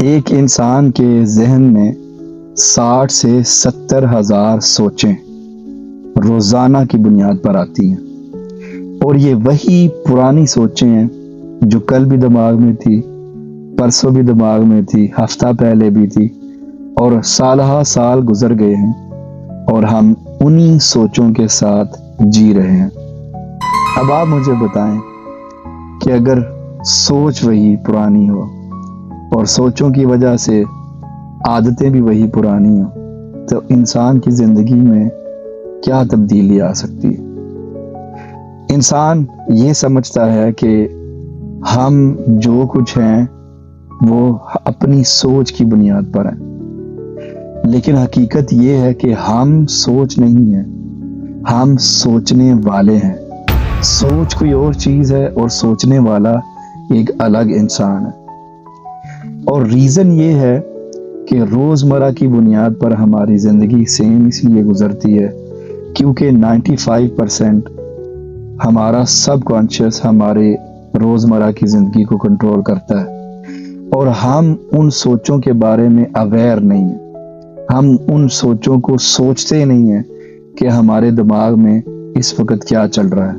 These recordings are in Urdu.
ایک انسان کے ذہن میں 60 سے 70 ہزار سوچیں روزانہ کی بنیاد پر آتی ہیں، اور یہ وہی پرانی سوچیں ہیں جو کل بھی دماغ میں تھی، پرسوں بھی دماغ میں تھی، ہفتہ پہلے بھی تھی، اور سالہ سال گزر گئے ہیں اور ہم انہی سوچوں کے ساتھ جی رہے ہیں۔ اب آپ مجھے بتائیں کہ اگر سوچ وہی پرانی ہو اور سوچوں کی وجہ سے عادتیں بھی وہی پرانی ہوں تو انسان کی زندگی میں کیا تبدیلی آ سکتی ہے؟ انسان یہ سمجھتا ہے کہ ہم جو کچھ ہیں وہ اپنی سوچ کی بنیاد پر ہیں، لیکن حقیقت یہ ہے کہ ہم سوچ نہیں ہیں، ہم سوچنے والے ہیں۔ سوچ کوئی اور چیز ہے اور سوچنے والا ایک الگ انسان ہے۔ اور ریزن یہ ہے کہ روزمرہ کی بنیاد پر ہماری زندگی سیم اس لیے گزرتی ہے کیونکہ 95% ہمارا سب کانشیس ہمارے روزمرہ کی زندگی کو کنٹرول کرتا ہے، اور ہم ان سوچوں کے بارے میں اویئر نہیں ہیں، ہم ان سوچوں کو سوچتے نہیں ہیں کہ ہمارے دماغ میں اس وقت کیا چل رہا ہے،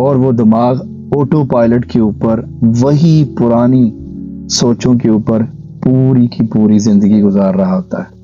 اور وہ دماغ آٹو پائلٹ کے اوپر وہی پرانی سوچوں کے اوپر پوری کی پوری زندگی گزار رہا ہوتا ہے۔